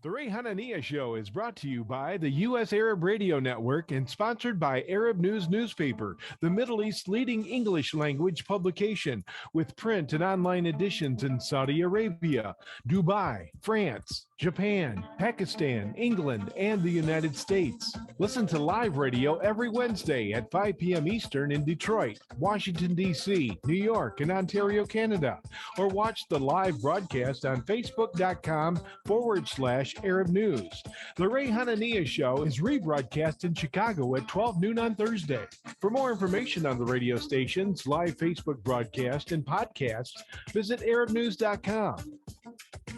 The Hanania Show is brought to you by the U.S. Arab Radio Network and sponsored by Arab News Newspaper, the Middle East's leading English language publication, with print and online editions in Saudi Arabia, Dubai, France, Japan, Pakistan, England, and the United States. Listen to live radio every Wednesday at 5 p.m. Eastern in Detroit, Washington, D.C., New York, and Ontario, Canada, or watch the live broadcast on Facebook.com/Arab News. The Ray Hanania Show is rebroadcast in Chicago at 12 noon on Thursday. For more information on the radio stations, live Facebook broadcast, and podcasts, visit ArabNews.com.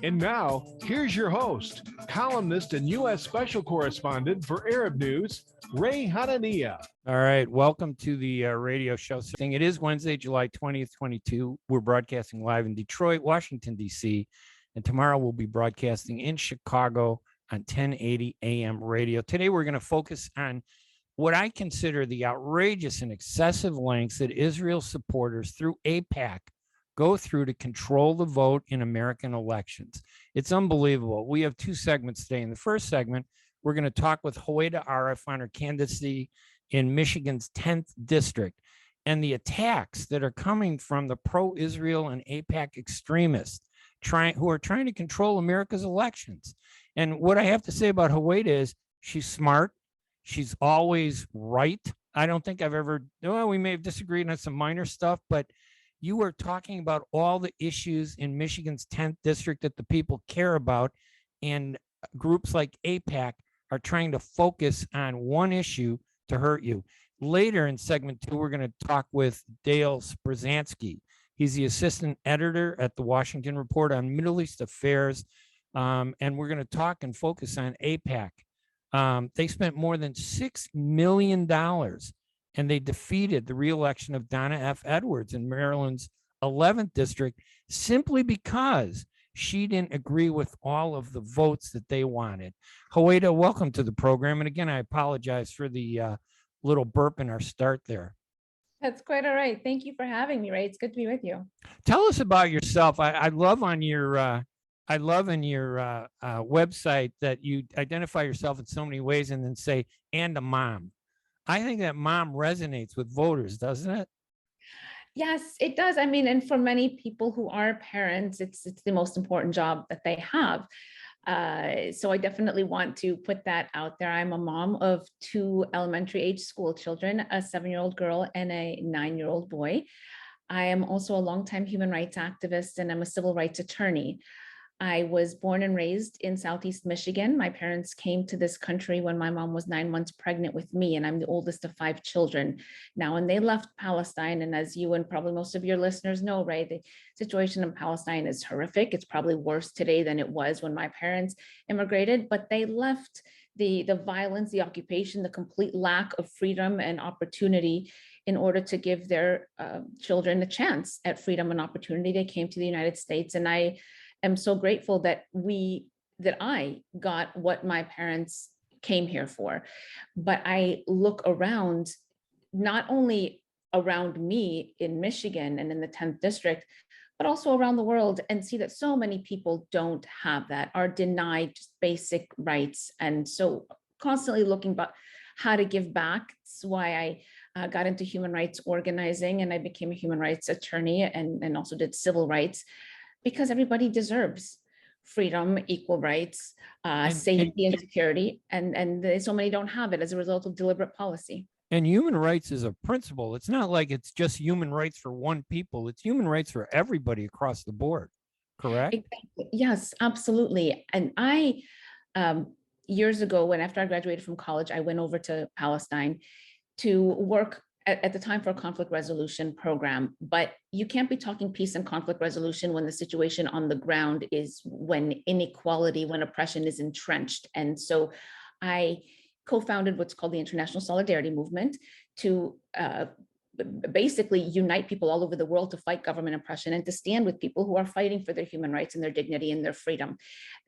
And now, here's your host, columnist and U.S. Special Correspondent for Arab News, Ray Hanania. All right, welcome to the radio show. It is Wednesday, July 20th, 22. We're broadcasting live in Detroit, Washington, D.C., and tomorrow we'll be broadcasting in Chicago on 1080 AM radio. Today we're going to focus on what I consider the outrageous and excessive lengths that Israel supporters through AIPAC go through to control the vote in American elections. It's unbelievable. We have two segments today. In the first segment, we're going to talk with Huwaida Arraf on her candidacy in Michigan's 10th district and the attacks that are coming from the pro-Israel and AIPAC extremists who are trying to control America's elections. And what I have to say about Huwaida is she's smart. She's always right. I don't think I've ever, well, we may have disagreed on some minor stuff, but you are talking about all the issues in Michigan's 10th district that the people care about. And groups like AIPAC are trying to focus on one issue to hurt you. Later in segment 2, we're going to talk with Dale Sprusansky. He's the assistant editor at the Washington Report on Middle East Affairs. And we're going to talk and focus on AIPAC. They spent more than $6 million and they defeated the reelection of Donna F. Edwards in Maryland's 11th district simply because she didn't agree with all of the votes that they wanted. Huwaida, welcome to the program. And again, I apologize for the little burp in our start there. That's quite all right. Thank you for having me, Ray. It's good to be with you. Tell us about yourself. I love on your website that you identify yourself in so many ways and then say, and a mom. I think that mom resonates with voters, doesn't it? Yes, it does. I mean, and for many people who are parents, it's the most important job that they have. So I definitely want to put that out there. I'm a mom of 2 elementary age school children, a 7-year-old girl and a 9-year-old boy. I am also a longtime human rights activist and I'm a civil rights attorney. I was born and raised in Southeast Michigan. My parents came to this country when my mom was 9 months pregnant with me, and I'm the oldest of 5 children now. And they left Palestine. And as you and probably most of your listeners know, right, the situation in Palestine is horrific. It's probably worse today than it was when my parents immigrated, but they left the violence, the occupation, the complete lack of freedom and opportunity in order to give their children a chance at freedom and opportunity. They came to the United States, and I am so grateful that I got what my parents came here for. But I look around, not only around me in Michigan and in the 10th district, but also around the world, and see that so many people don't have that, are denied just basic rights. And so constantly looking about how to give back. That's why I got into human rights organizing, and I became a human rights attorney and also did civil rights, because everybody deserves freedom, equal rights, safety and security. And so many don't have it as a result of deliberate policy. And human rights is a principle. It's not like it's just human rights for one people. It's human rights for everybody across the board, correct? Exactly. Yes, absolutely. And I, years ago, after I graduated from college, I went over to Palestine to work at the time for a conflict resolution program. But you can't be talking peace and conflict resolution when the situation on the ground is when inequality, when oppression is entrenched. And so I co-founded what's called the International Solidarity Movement to basically unite people all over the world to fight government oppression and to stand with people who are fighting for their human rights and their dignity and their freedom.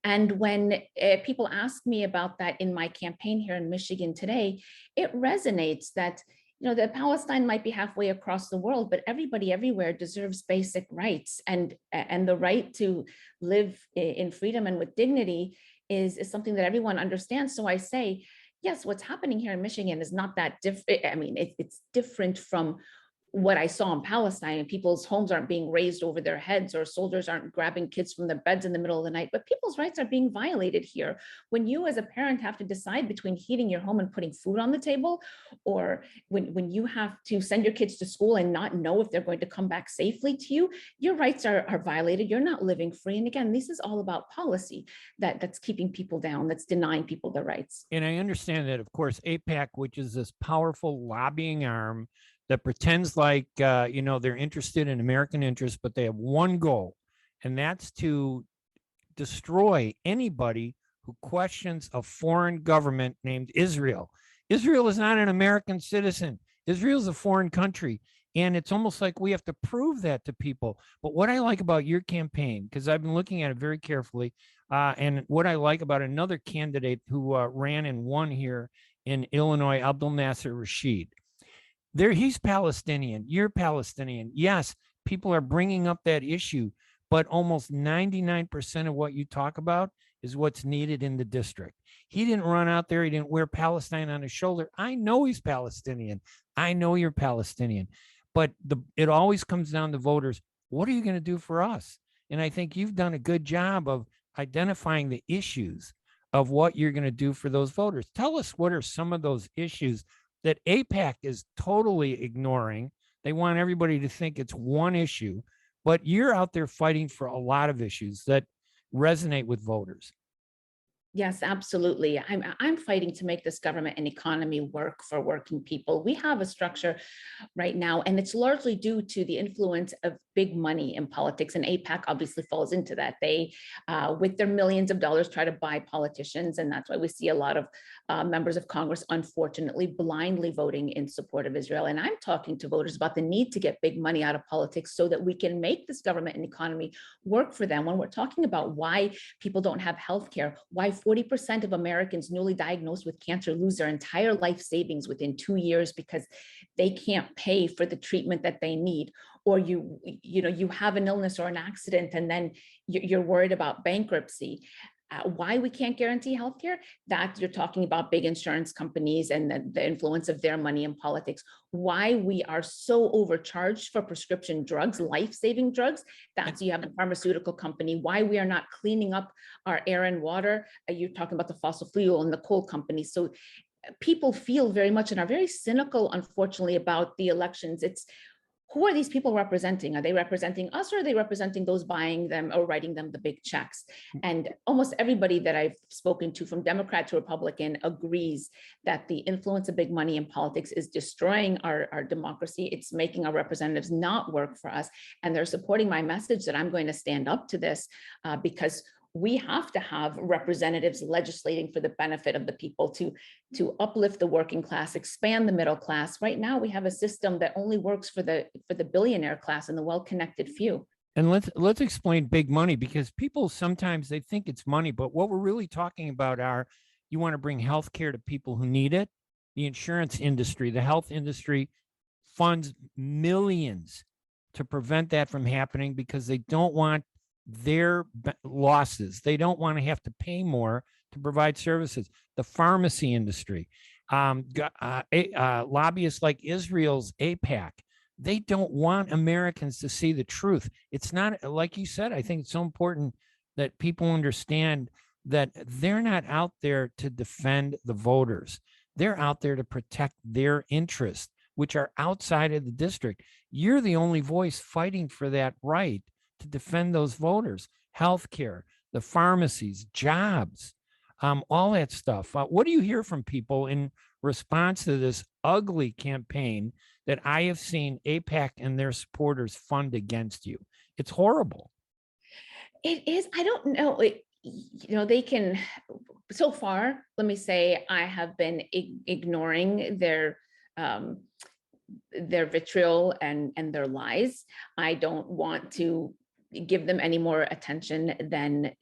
And when people ask me about that in my campaign here in Michigan today, it resonates that that Palestine might be halfway across the world, but everybody everywhere deserves basic rights, and the right to live in freedom and with dignity is something that everyone understands. So I say, yes, what's happening here in Michigan is not that different. I mean, it's different from what I saw in Palestine, and people's homes aren't being razed over their heads, or soldiers aren't grabbing kids from their beds in the middle of the night, but people's rights are being violated here. When you as a parent have to decide between heating your home and putting food on the table, or when you have to send your kids to school and not know if they're going to come back safely to you, your rights are violated. You're not living free. And again, this is all about policy that's keeping people down, that's denying people their rights. And I understand that, of course, AIPAC, which is this powerful lobbying arm that pretends like, they're interested in American interests, but they have one goal, and that's to destroy anybody who questions a foreign government named Israel. Israel is not an American citizen. Israel is a foreign country. And it's almost like we have to prove that to people. But what I like about your campaign, because I've been looking at it very carefully, and what I like about another candidate who ran and won here in Illinois, Abdul Nasser Rashid, he's Palestinian, you're Palestinian. Yes, people are bringing up that issue, but almost 99% of what you talk about is what's needed in the district. He didn't run out there. He didn't wear Palestine on his shoulder. I know he's Palestinian. I know you're Palestinian, but it always comes down to voters. What are you going to do for us? And I think you've done a good job of identifying the issues of what you're going to do for those voters. Tell us, what are some of those issues that AIPAC is totally ignoring? They want everybody to think it's one issue, but you're out there fighting for a lot of issues that resonate with voters. Yes, absolutely. I'm fighting to make this government and economy work for working people. We have a structure right now, and it's largely due to the influence of big money in politics, and AIPAC obviously falls into that. They, with their millions of dollars, try to buy politicians, and that's why we see a lot of members of Congress, unfortunately, blindly voting in support of Israel. And I'm talking to voters about the need to get big money out of politics so that we can make this government and economy work for them. When we're talking about why people don't have health care, why 40% of Americans newly diagnosed with cancer lose their entire life savings within 2 years because they can't pay for the treatment that they need, or you have an illness or an accident and then you're worried about bankruptcy. Why we can't guarantee healthcare? That you're talking about big insurance companies and the influence of their money in politics. Why we are so overcharged for prescription drugs, life-saving drugs? That's, you have a pharmaceutical company. Why we are not cleaning up our air and water? You're talking about the fossil fuel and the coal companies. So people feel very much and are very cynical, unfortunately, about the elections. It's, who are these people representing? Are they representing us, or are they representing those buying them or writing them the big checks? And almost everybody that I've spoken to, from Democrat to Republican, agrees that the influence of big money in politics is destroying our democracy. It's making our representatives not work for us. And they're supporting my message that I'm going to stand up to this because we have to have representatives legislating for the benefit of the people, to uplift the working class, expand the middle class. Right now, we have a system that only works for the billionaire class and the well-connected few. And let's explain big money, because people sometimes they think it's money, but what we're really talking about are, you want to bring health care to people who need it. The insurance industry, the health industry funds millions to prevent that from happening because they don't want their losses. They don't want to have to pay more to provide services. The pharmacy industry, lobbyists like Israel's AIPAC, they don't want Americans to see the truth. It's not, like you said, I think it's so important that people understand that they're not out there to defend the voters. They're out there to protect their interests, which are outside of the district. You're the only voice fighting for that right to defend those voters, healthcare, the pharmacies, jobs, all that stuff. What do you hear from people in response to this ugly campaign that I have seen AIPAC and their supporters fund against you? It's horrible. It is. I don't know. They can, so far, let me say, I have been ignoring their vitriol and their lies. I don't want to give them any more attention than,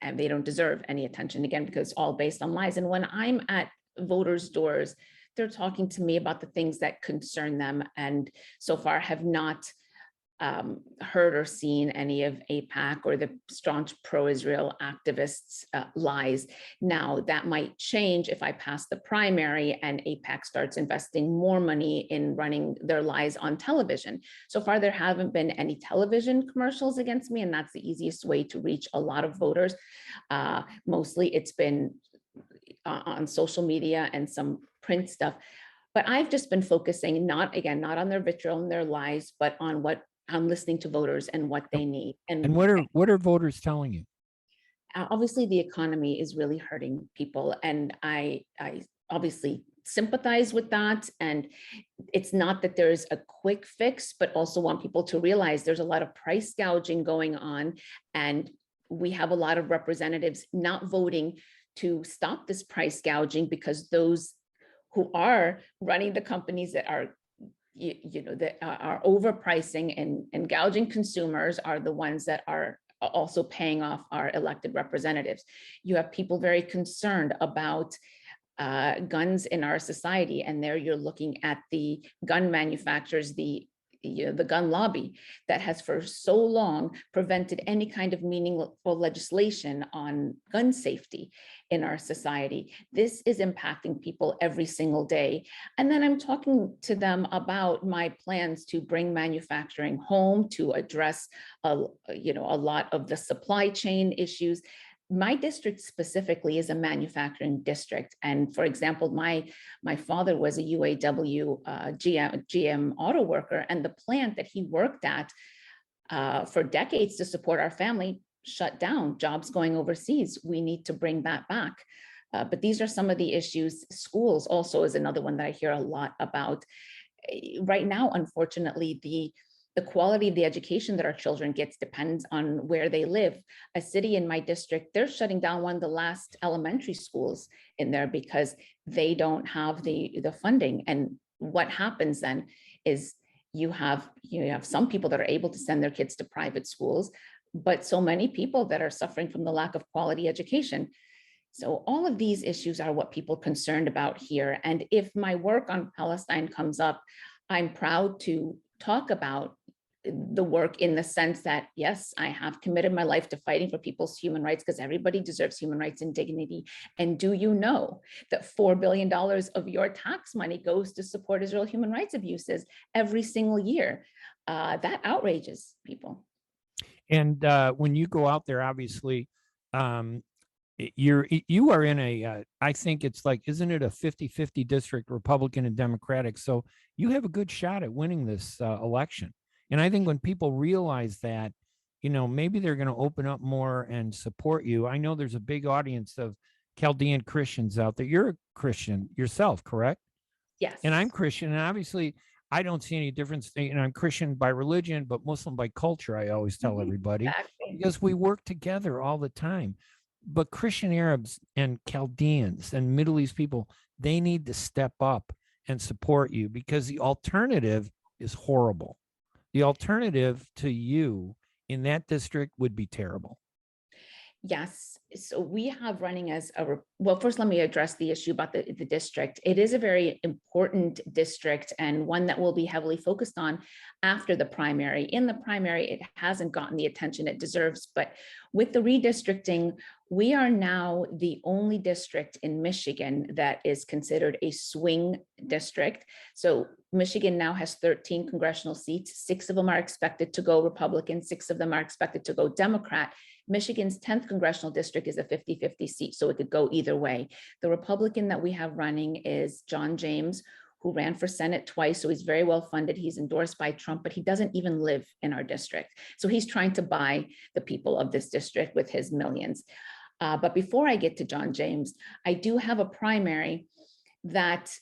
and they don't deserve any attention, again, because it's all based on lies. And when I'm at voters' doors they're talking to me about the things that concern them, and so far have not heard or seen any of AIPAC or the staunch pro-Israel activists' lies. Now, that might change if I pass the primary and AIPAC starts investing more money in running their lies on television. So far, there haven't been any television commercials against me, and that's the easiest way to reach a lot of voters. Mostly it's been on social media and some print stuff. But I've just been focusing not on their vitriol and their lies, but on what I'm listening to voters and what they need. And what are voters telling you? Obviously, the economy is really hurting people, and I obviously sympathize with that. And it's not that there's a quick fix, but also want people to realize there's a lot of price gouging going on, and we have a lot of representatives not voting to stop this price gouging because those who are running the companies that are that are overpricing and gouging consumers are the ones that are also paying off our elected representatives. You have people very concerned about guns in our society, and there you're looking at the gun manufacturers, the gun lobby that has for so long prevented any kind of meaningful legislation on gun safety in our society. This is impacting people every single day. And then I'm talking to them about my plans to bring manufacturing home, to address a lot of the supply chain issues. My district specifically is a manufacturing district. And for example, my father was a UAW GM auto worker, and the plant that he worked at for decades to support our family shut down, jobs going overseas. We need to bring that back. But these are some of the issues. Schools also is another one that I hear a lot about. Right now, unfortunately, the quality of the education that our children gets depends on where they live. A city in my district, they're shutting down one of the last elementary schools in there because they don't have the funding. And what happens then is you have some people that are able to send their kids to private schools, but so many people that are suffering from the lack of quality education. So all of these issues are what people are concerned about here. And if my work on Palestine comes up, I'm proud to talk about the work in the sense that, yes, I have committed my life to fighting for people's human rights because everybody deserves human rights and dignity. And do you know that $4 billion of your tax money goes to support Israel human rights abuses every single year? That outrages people. And when you go out there, obviously, you are in a, I think it's like, isn't it a 50-50 district, Republican and Democratic? So you have a good shot at winning this election. And I think when people realize that, maybe they're going to open up more and support you. I know there's a big audience of Chaldean Christians out there. You're a Christian yourself, correct? Yes. And I'm Christian. And obviously, I don't see any difference. I'm Christian by religion, but Muslim by culture, I always tell everybody, Exactly. because we work together all the time. But Christian Arabs and Chaldeans and Middle East people, they need to step up and support you because the alternative is horrible. The alternative to you in that district would be terrible. Yes. So we have running as well, first, let me address the issue about the district. It is a very important district and one that will be heavily focused on after the primary. In the primary, it hasn't gotten the attention it deserves, but with the redistricting, we are now the only district in Michigan that is considered a swing district. So Michigan now has 13 congressional seats. 6 of them are expected to go Republican, 6 of them are expected to go Democrat. Michigan's 10th congressional district is a 50-50 seat, so it could go either way. The Republican that we have running is John James, who ran for Senate twice, so he's very well funded. He's endorsed by Trump, but he doesn't even live in our district. So he's trying to buy the people of this district with his millions. But before I get to John James, I do have a primary that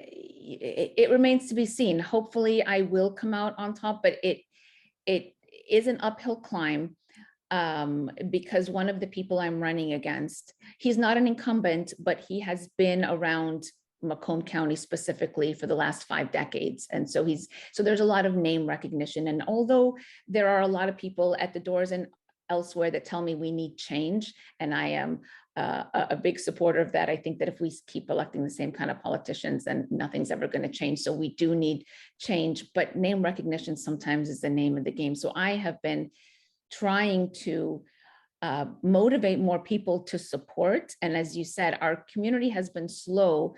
it remains to be seen. Hopefully I will come out on top, but it is an uphill climb. Because one of the people I'm running against, he's not an incumbent, but he has been around Macomb County specifically for the last 5 decades. And so there's a lot of name recognition. And although there are a lot of people at the doors and elsewhere that tell me we need change, and I am a big supporter of that. I think that if we keep electing the same kind of politicians, then nothing's ever going to change. So we do need change, but name recognition sometimes is the name of the game. So I have been trying to motivate more people to support. And as you said, our community has been slow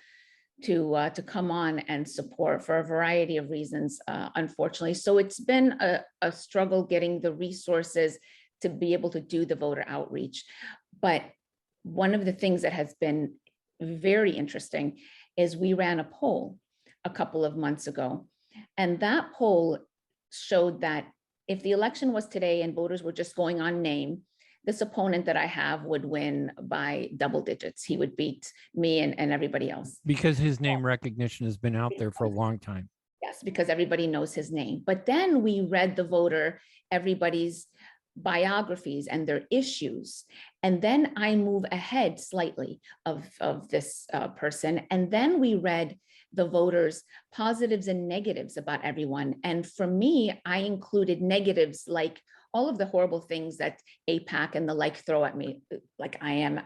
to come on and support for a variety of reasons, unfortunately. So it's been a struggle getting the resources to be able to do the voter outreach. But one of the things that has been very interesting is we ran a poll a couple of months ago, and that poll showed that if the election was today and voters were just going on name, this opponent that I have would win by double digits. He would beat me and everybody else. Because his name recognition has been out there for a long time. Yes, because everybody knows his name. But then we read the voter, everybody's biographies and their issues. And then I move ahead slightly of this person. And then we read the voters' positives and negatives about everyone. And for me, I included negatives like all of the horrible things that AIPAC and the like throw at me, like I am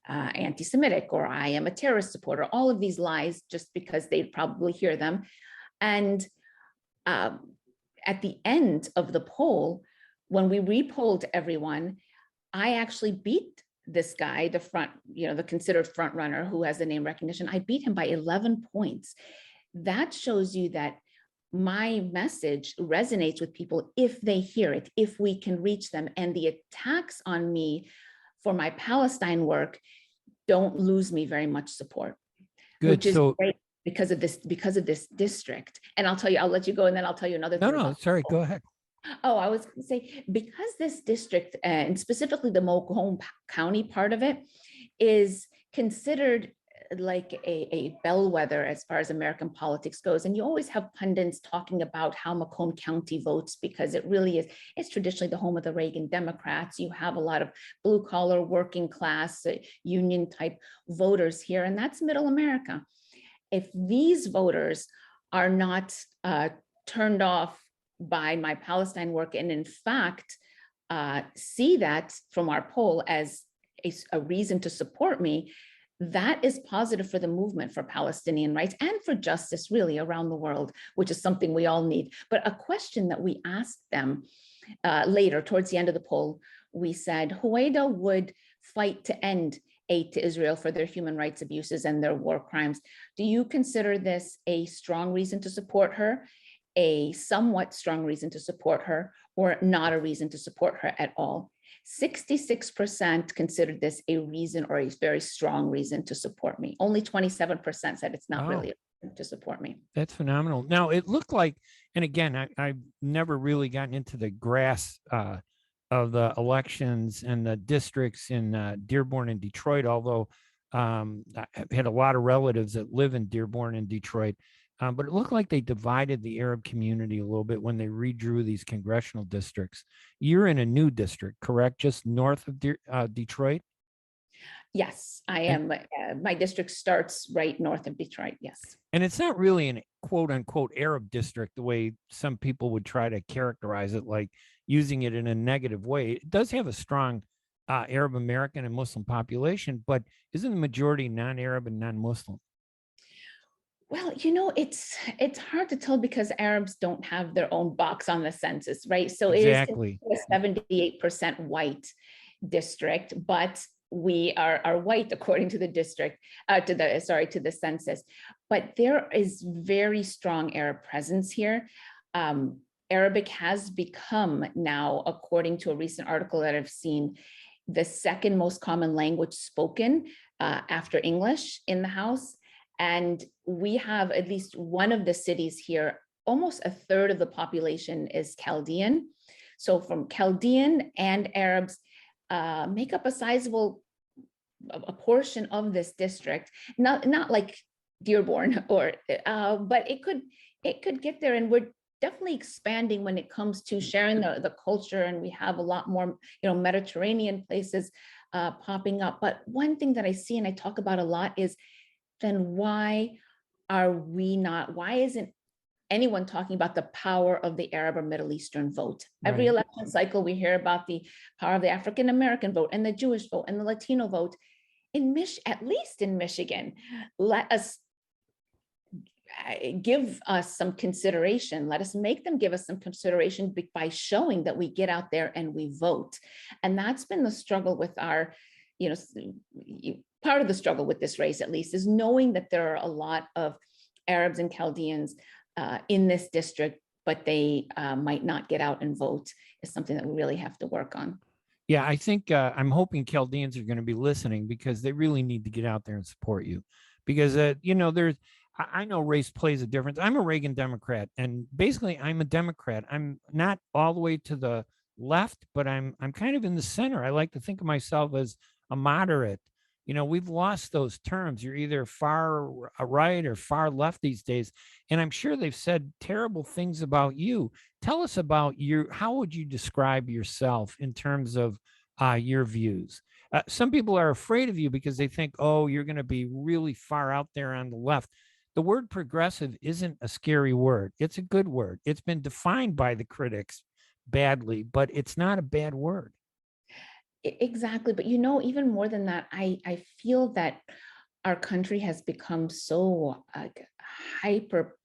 anti-Semitic or I am a terrorist supporter, all of these lies just because they'd probably hear them. And at the end of the poll, when we repolled everyone, I actually beat this guy, the considered front runner who has the name recognition. I beat him by 11 points. That shows you that my message resonates with people if they hear it, if we can reach them. And the attacks on me for my Palestine work don't lose me very much support. Good. Which is great because of this district. And I'll let you go and then I'll tell you another thing. No, sorry, go ahead. Oh, I was going to say, because this district and specifically the Macomb County part of it is considered like a bellwether as far as American politics goes. And you always have pundits talking about how Macomb County votes because it really is, it's traditionally the home of the Reagan Democrats. You have a lot of blue collar, working class, union type voters here, and that's middle America. If these voters are not turned off by my Palestine work, and in fact, see that from our poll as a reason to support me, that is positive for the movement for Palestinian rights and for justice really around the world, which is something we all need. But a question that we asked them later, towards the end of the poll, we said, Huwaida would fight to end aid to Israel for their human rights abuses and their war crimes. Do you consider this a strong reason to support her, a somewhat strong reason to support her, or not a reason to support her at all? 66% considered this a reason or a very strong reason to support me. Only 27% said it's not really a reason to support me. That's phenomenal. Now, it looked like, and again, I've never really gotten into the grass of the elections and the districts in Dearborn and Detroit, although I had a lot of relatives that live in Dearborn and Detroit. But it looked like they divided the Arab community a little bit when they redrew these congressional districts. You're in a new district, correct? Just north of Detroit? Yes, I am. My district starts right north of Detroit, yes. And it's not really an quote unquote Arab district the way some people would try to characterize it, like using it in a negative way. It does have a strong Arab American and Muslim population, but isn't the majority non-Arab and non-Muslim? Well, it's hard to tell because Arabs don't have their own box on the census, right? So exactly. It is a 78% white district, but we are white according to the district, to the census. But there is very strong Arab presence here. Arabic has become now, according to a recent article that I've seen, the second most common language spoken after English in the House. And we have at least one of the cities here, almost a third of the population is Chaldean. So from Chaldean and Arabs make up a sizable portion of this district, not like Dearborn but it could get there. And we're definitely expanding when it comes to sharing the culture. And we have a lot more, Mediterranean places popping up. But one thing that I see and I talk about a lot is, then why isn't anyone talking about the power of the Arab or Middle Eastern vote? Right. Every election cycle, we hear about the power of the African American vote and the Jewish vote and the Latino vote. at least in Michigan, let us give us some consideration. Let us make them give us some consideration by showing that we get out there and we vote. And that's been the struggle with our, part of the struggle with this race, at least, is knowing that there are a lot of Arabs and Chaldeans in this district, but they might not get out and vote, is something that we really have to work on. Yeah, I think I'm hoping Chaldeans are going to be listening, because they really need to get out there and support you, because I know race plays a difference. I'm a Reagan Democrat, and basically I'm a Democrat. I'm not all the way to the left, but I'm kind of in the center. I like to think of myself as a moderate. We've lost those terms. You're either far right or far left these days. And I'm sure they've said terrible things about you. Tell us about how would you describe yourself in terms of your views? Some people are afraid of you because they think, oh, you're going to be really far out there on the left. The word progressive isn't a scary word. It's a good word. It's been defined by the critics badly, but it's not a bad word. Exactly. But even more than that, I feel that our country has become so hyper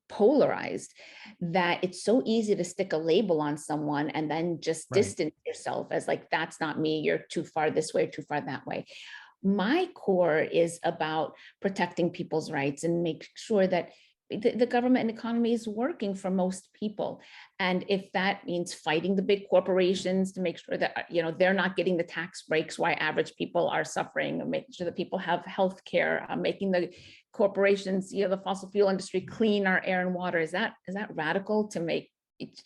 polarized that it's so easy to stick a label on someone and then just distance yourself as like, that's not me, you're too far this way, too far that way. My core is about protecting people's rights and make sure that the government and economy is working for most people. And if that means fighting the big corporations to make sure that, they're not getting the tax breaks while average people are suffering, and making sure that people have health care, making the corporations, the fossil fuel industry clean our air and water. Is that radical to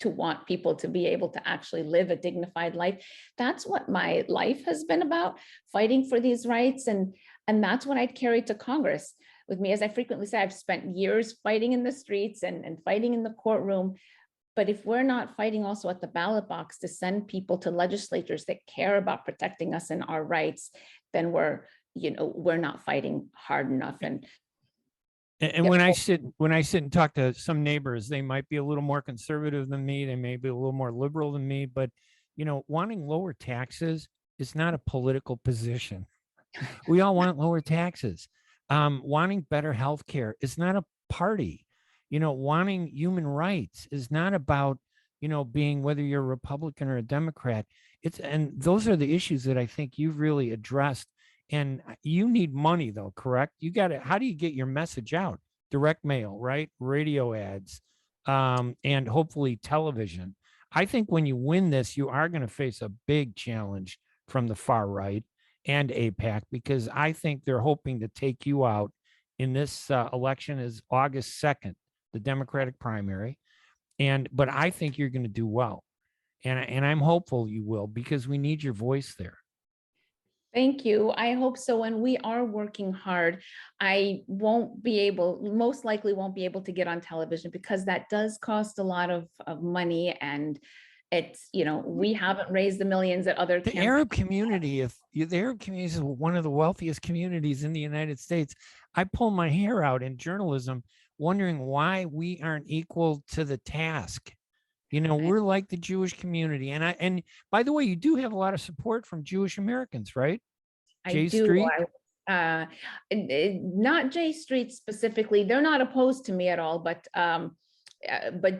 want people to be able to actually live a dignified life? That's what my life has been about, fighting for these rights. And that's what I'd carry to Congress with me. As I frequently say, I've spent years fighting in the streets and fighting in the courtroom. But if we're not fighting also at the ballot box to send people to legislatures that care about protecting us and our rights, then we're not fighting hard enough. And when I sit and talk to some neighbors, they might be a little more conservative than me. They may be a little more liberal than me, but wanting lower taxes is not a political position. We all want lower taxes. Wanting better health care is not a party. Wanting human rights is not about, being whether you're a Republican or a Democrat. And those are the issues that I think you've really addressed. And you need money, though, correct? How do you get your message out? Direct mail, right? Radio ads, and hopefully television. I think when you win this, you are going to face a big challenge from the far right and AIPAC, because I think they're hoping to take you out in this election is August 2nd, the Democratic primary. But I think you're going to do well. And I'm hopeful you will, because we need your voice there. Thank you. I hope so. And we are working hard. I most likely won't be able to get on television because that does cost a lot of money. And it's, we haven't raised the millions that other the Arab community, the Arab community is one of the wealthiest communities in the United States. I pull my hair out in journalism, wondering why we aren't equal to the task. We're like the Jewish community. And by the way, you do have a lot of support from Jewish Americans, right? I do. Street? Not J Street specifically. They're not opposed to me at all, but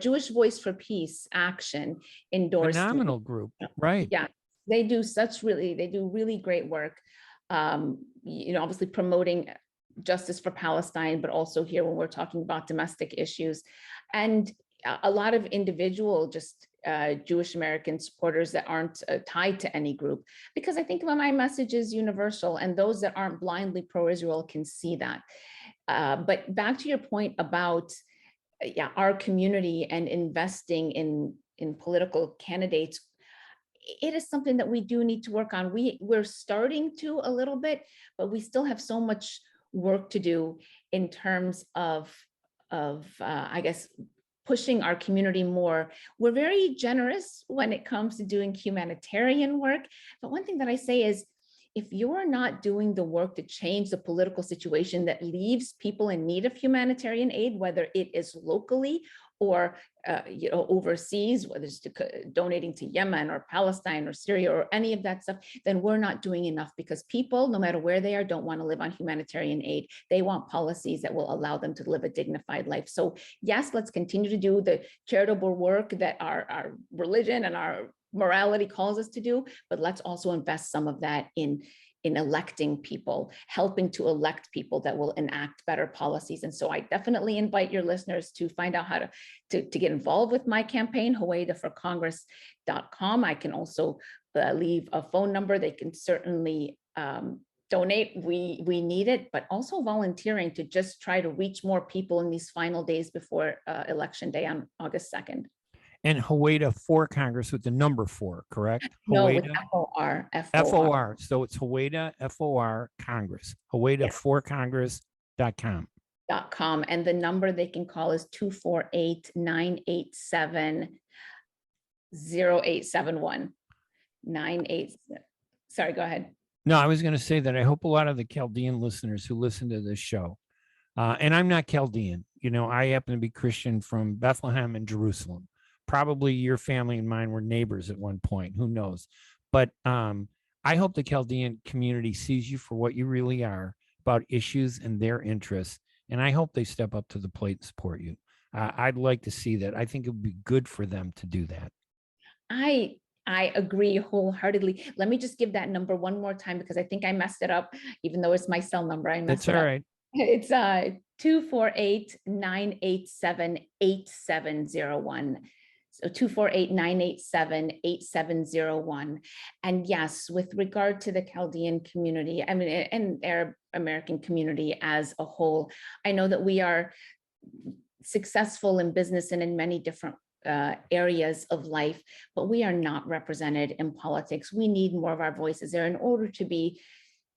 Jewish Voice for Peace Action endorsed phenomenal me. Group, right? Yeah, they do really great work. Obviously promoting justice for Palestine, but also here when we're talking about domestic issues, and a lot of individual Jewish American supporters that aren't tied to any group, because I think my message is universal, and those that aren't blindly pro-Israel can see that. But back to your point about our community and investing in political candidates, it is something that we do need to work on. We're starting to a little bit, but we still have so much work to do in terms of I guess pushing our community more. We're very generous when it comes to doing humanitarian work. But one thing that I say is, if you're not doing the work to change the political situation that leaves people in need of humanitarian aid, whether it is locally or overseas, whether it's donating to Yemen or Palestine or Syria or any of that stuff, then we're not doing enough, because people, no matter where they are, don't want to live on humanitarian aid. They want policies that will allow them to live a dignified life. So yes, let's continue to do the charitable work that our religion and our morality calls us to do, but let's also invest some of that in electing people, helping to elect people that will enact better policies. And so I definitely invite your listeners to find out how to get involved with my campaign, HuwaidaForCongress.com. I can also leave a phone number. They can certainly donate. We need it, but also volunteering to just try to reach more people in these final days before Election Day on August 2nd. And Huwaida for Congress with the number 4, correct? No, with Huwaida, FOR. FOR. So it's Huwaida FOR Congress. Huwaida for Congress.com. .com, and the number they can call is 248-987-0871. 98. Sorry, go ahead. No, I was going to say that I hope a lot of the Chaldean listeners who listen to this show, and I'm not Chaldean, I happen to be Christian from Bethlehem and Jerusalem. Probably your family and mine were neighbors at one point. Who knows? But I hope the Chaldean community sees you for what you really are, about issues and their interests. And I hope they step up to the plate and support you. I'd like to see that. I think it would be good for them to do that. I agree wholeheartedly. Let me just give that number one more time, because I think I messed it up, even though it's my cell number. That's all right. It's 248-987-8701. So 248-987-8701. And yes, with regard to the Chaldean community, I mean, and Arab American community as a whole, I know that we are successful in business and in many different areas of life, but we are not represented in politics. We need more of our voices there in order to be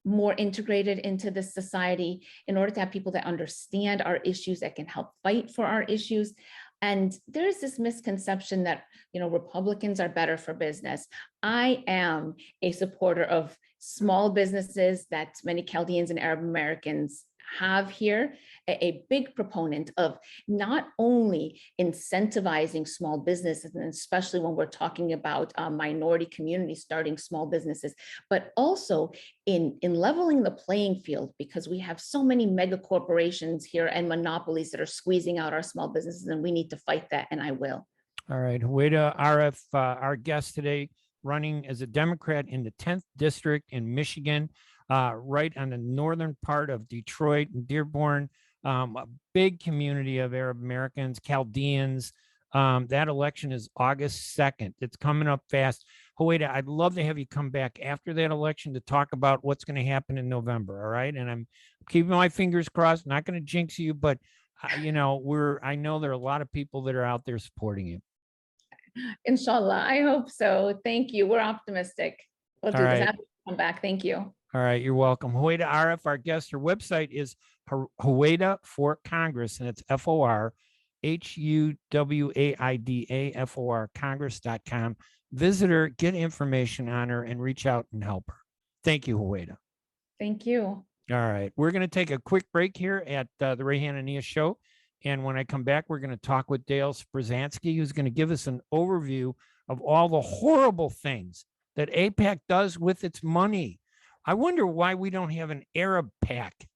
more integrated into this society, in order to have people that understand our issues, that can help fight for our issues. And there's this misconception that, Republicans are better for business. I am a supporter of small businesses that many Chaldeans and Arab Americans have here, a big proponent of not only incentivizing small businesses, and especially when we're talking about minority communities starting small businesses, but also in leveling the playing field, because we have so many mega corporations here and monopolies that are squeezing out our small businesses, and we need to fight that, and I will. All right, Huwaida Arraf, our guest today, running as a Democrat in the 10th District in Michigan, right on the northern part of Detroit and Dearborn, a big community of Arab Americans, Chaldeans. That election is August 2nd. It's coming up fast. Huwaida, I'd love to have you come back after that election to talk about what's going to happen in November. All right. And I'm keeping my fingers crossed, not going to jinx you, but I know there are a lot of people that are out there supporting you. Inshallah, I hope so. Thank you. We're optimistic. We'll do this. Happy to come back. Thank you. All right, you're welcome. Huwaida Arraf, our guest. Her website is Huwaida for Congress, and it's FOR Congress.com. Visit her, get information on her, and reach out and help her. Thank you, Huwaida. Thank you. All right, we're going to take a quick break here at the Ray Hanania Show. And when I come back, we're going to talk with Dale Sprusansky, who's going to give us an overview of all the horrible things that AIPAC does with its money. I wonder why we don't have an Arab PAC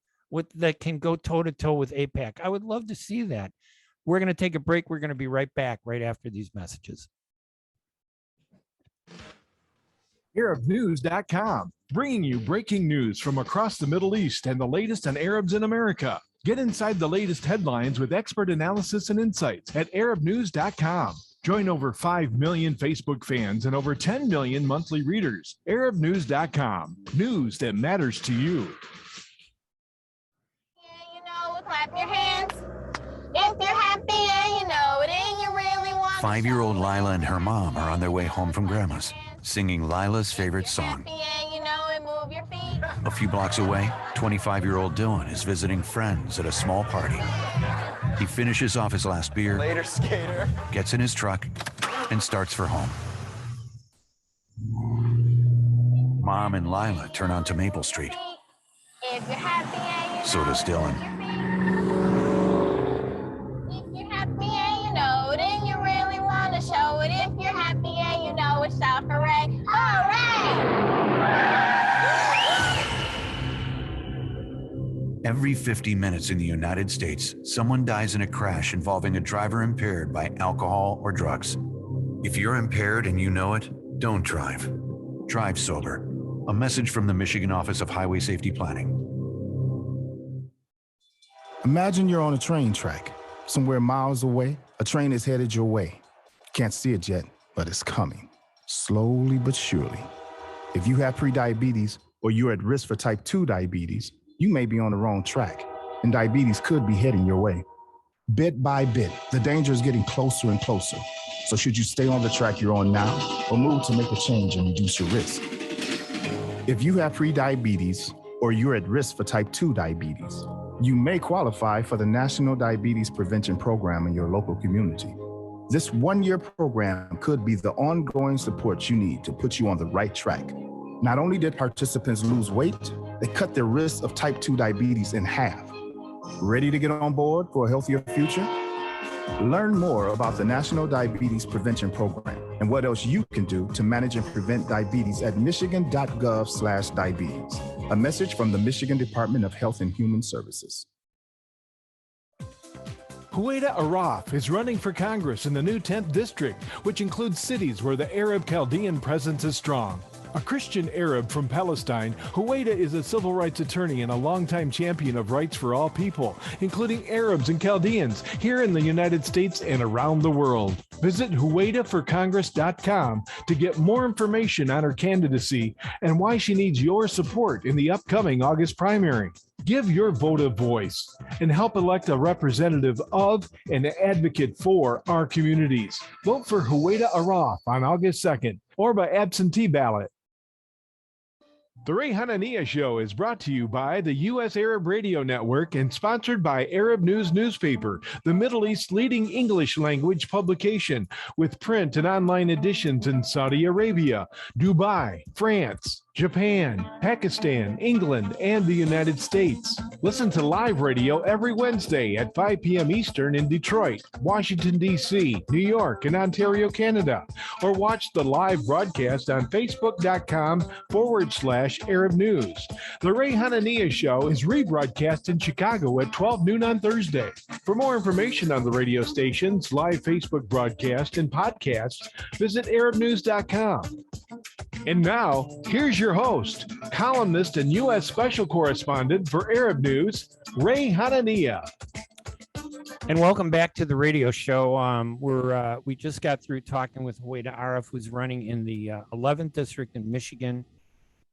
that can go toe-to-toe with AIPAC. I would love to see that. We're going to take a break. We're going to be right back right after these messages. ArabNews.com, bringing you breaking news from across the Middle East and the latest on Arabs in America. Get inside the latest headlines with expert analysis and insights at ArabNews.com. Join over 5 million Facebook fans and over 10 million monthly readers. ArabNews.com, news that matters to you. Yeah, clap your hands. If you're happy and you know it and you really want. 5-year-old Lila and her mom are on their way home from Grandma's, singing Lila's favorite song. A few blocks away, 25-year-old Dylan is visiting friends at a small party. He finishes off his last beer, later, skater, gets in his truck, and starts for home. Mom and Lila turn onto Maple Street. If you're happy and you So does Dylan. If you're happy and you know Every 50 minutes in the United States, someone dies in a crash involving a driver impaired by alcohol or drugs. If you're impaired and you know it, don't drive. Drive sober. A message from the Michigan Office of Highway Safety Planning. Imagine you're on a train track. Somewhere miles away, a train is headed your way. You can't see it yet, but it's coming. Slowly but surely. If you have prediabetes or you're at risk for type 2 diabetes, you may be on the wrong track, and diabetes could be heading your way. Bit by bit, the danger is getting closer and closer. So should you stay on the track you're on now or move to make a change and reduce your risk? If you have prediabetes or you're at risk for type 2 diabetes, you may qualify for the National Diabetes Prevention Program in your local community. This one-year program could be the ongoing support you need to put you on the right track. Not only did participants lose weight, they cut their risk of type 2 diabetes in half. Ready to get on board for a healthier future? Learn more about the National Diabetes Prevention Program and what else you can do to manage and prevent diabetes at michigan.gov/diabetes. A message from the Michigan Department of Health and Human Services. Huwaida Arraf is running for Congress in the new 10th District, which includes cities where the Arab Chaldean presence is strong. A Christian Arab from Palestine, Huwaida is a civil rights attorney and a longtime champion of rights for all people, including Arabs and Chaldeans, here in the United States and around the world. Visit HuwaidaForCongress.com to get more information on her candidacy and why she needs your support in the upcoming August primary. Give your vote a voice and help elect a representative of and an advocate for our communities. Vote for Huwaida Arraf on August 2nd or by absentee ballot. The Hanania Show is brought to you by the U.S. Arab Radio Network and sponsored by Arab News Newspaper, the Middle East's leading English language publication, with print and online editions in Saudi Arabia, Dubai, France, Japan, Pakistan, England, and the United States. Listen to live radio every Wednesday at 5 p.m. Eastern in Detroit, Washington, D.C., New York, and Ontario, Canada. Or watch the live broadcast on Facebook.com/Arab News. The Hanania Show is rebroadcast in Chicago at 12 noon on Thursday. For more information on the radio stations, live Facebook broadcast, and podcasts, visit ArabNews.com. And now, here's your host, columnist and U.S. Special Correspondent for Arab News, Hanania. And welcome back to the radio show. We just got through talking with Huwaida Arraf, who's running in the 11th district in Michigan,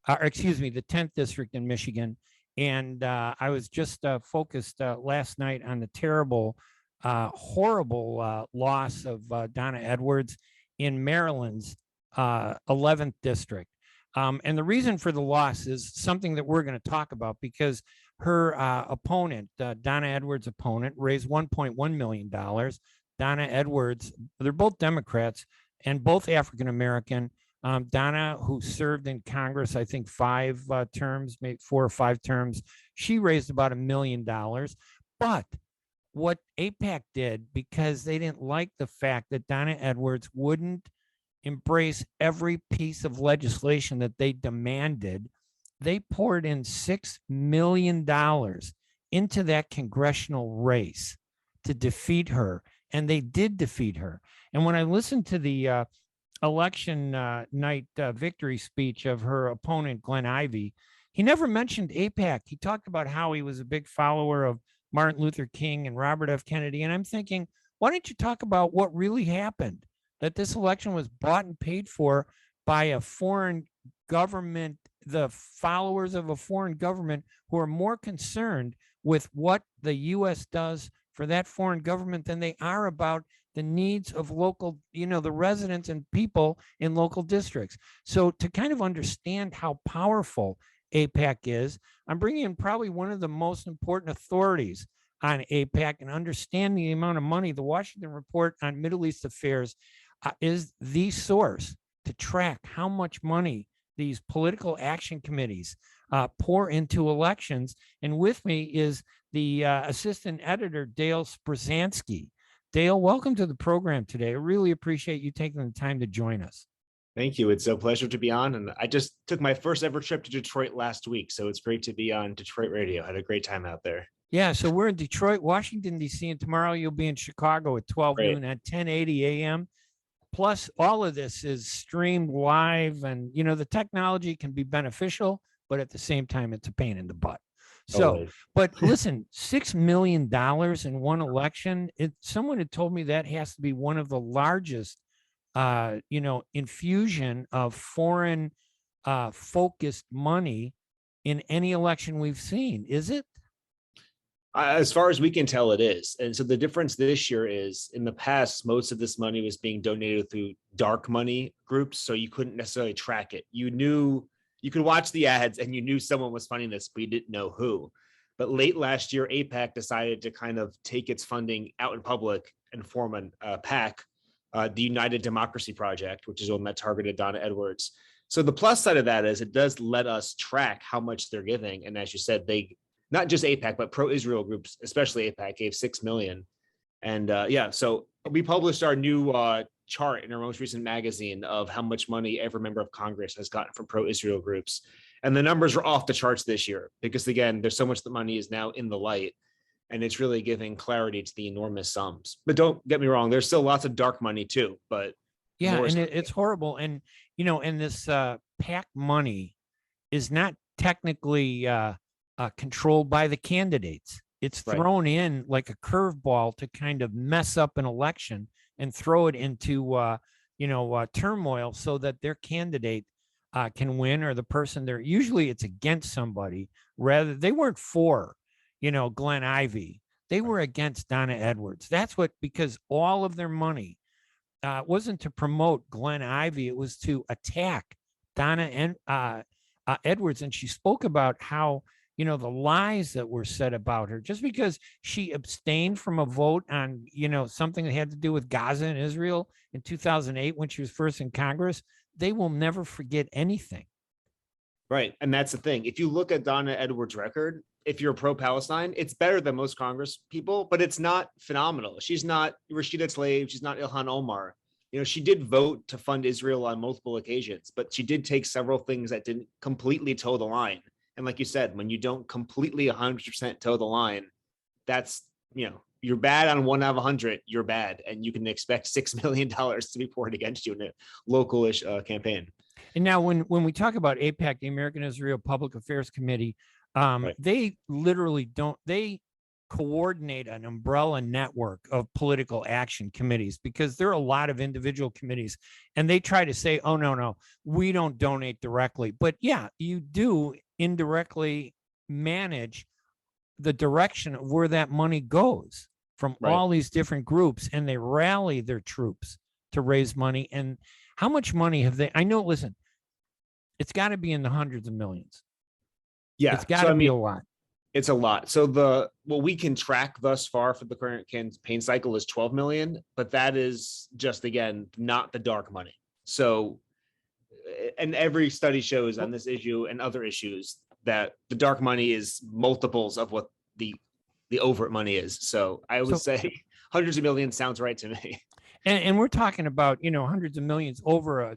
the 10th district in Michigan. And I was just focused last night on the terrible, horrible loss of Donna Edwards in Maryland's 11th district. And the reason for the loss is something that we're going to talk about, because her opponent, Donna Edwards' opponent, raised $1.1 million. Donna Edwards, they're both Democrats and both African-American. Donna, who served in Congress, I think 5 terms, maybe 4 or 5 terms, she raised about $1 million. But what AIPAC did, because they didn't like the fact that Donna Edwards wouldn't embrace every piece of legislation that they demanded, they poured in $6 million into that congressional race to defeat her. And they did defeat her. And when I listened to the election night victory speech of her opponent, Glenn Ivey, he never mentioned AIPAC. He talked about how he was a big follower of Martin Luther King and Robert F. Kennedy. And I'm thinking, why don't you talk about what really happened? That this election was bought and paid for by a foreign government, the followers of a foreign government who are more concerned with what the U.S. does for that foreign government than they are about the needs of local, the residents and people in local districts. So to kind of understand how powerful AIPAC is, I'm bringing in probably one of the most important authorities on AIPAC and understanding the amount of money. The Washington Report on Middle East Affairs is the source to track how much money these political action committees pour into elections. And with me is the assistant editor, Dale Sprusansky. Dale, welcome to the program today. I really appreciate you taking the time to join us. Thank you. It's a pleasure to be on. And I just took my first ever trip to Detroit last week. So it's great to be on Detroit radio. Had a great time out there. Yeah, so we're in Detroit, Washington, D.C., and tomorrow you'll be in Chicago at 12 noon at 10:80 a.m. Plus, all of this is streamed live, and the technology can be beneficial, but at the same time, it's a pain in the butt. So, but listen, $6 million in one election. Someone had told me that has to be one of the largest, infusion of foreign focused money in any election we've seen. Is it? As far as we can tell, it is. And so the difference this year is, in the past, most of this money was being donated through dark money groups. So you couldn't necessarily track it. You could watch the ads and you knew someone was funding this, but you didn't know who. But late last year, AIPAC decided to kind of take its funding out in public and form a PAC, the United Democracy Project, which is one that targeted Donna Edwards. So the plus side of that is it does let us track how much they're giving. And as you said, they, not just AIPAC, but pro-Israel groups, especially AIPAC, gave $6 million. And so we published our new chart in our most recent magazine of how much money every member of Congress has gotten from pro-Israel groups. And the numbers are off the charts this year because, again, there's so much that money is now in the light, and it's really giving clarity to the enormous sums. But don't get me wrong, there's still lots of dark money too, but yeah, and it's horrible. And, and this PAC money is not technically controlled by the candidates. It's thrown in like a curveball to kind of mess up an election and throw it into, turmoil so that their candidate can win, or the person usually it's against somebody. Rather, they weren't for, Glenn Ivey. They were against Donna Edwards. That's because all of their money wasn't to promote Glenn Ivey. It was to attack Donna Edwards. And she spoke about how, the lies that were said about her, just because she abstained from a vote on, something that had to do with Gaza and Israel in 2008 when she was first in Congress. They will never forget anything. Right. And that's the thing. If you look at Donna Edwards' record, if you're pro-Palestine, it's better than most Congress people, but it's not phenomenal. She's not Rashida Tlaib. She's not Ilhan Omar. She did vote to fund Israel on multiple occasions, but she did take several things that didn't completely toe the line. And like you said, when you don't completely 100% toe the line, that's, you're bad on 1 out of 100, you're bad. And you can expect $6 million to be poured against you in a local-ish campaign. And now when we talk about AIPAC, the American Israel Public Affairs Committee, they literally they coordinate an umbrella network of political action committees, because there are a lot of individual committees, and they try to say, oh, no, we don't donate directly. But yeah, you do indirectly manage the direction of where that money goes from all these different groups, and they rally their troops to raise money. And how much money have they? I know, listen, it's got to be in the hundreds of millions. Yeah, it's got to be a lot. It's a lot. So what we can track thus far for the current campaign cycle is 12 million, but that is just, again, not the dark money. So, and every study shows on this issue and other issues that the dark money is multiples of what the overt money is. So I would say hundreds of millions sounds right to me. And we're talking about, hundreds of millions over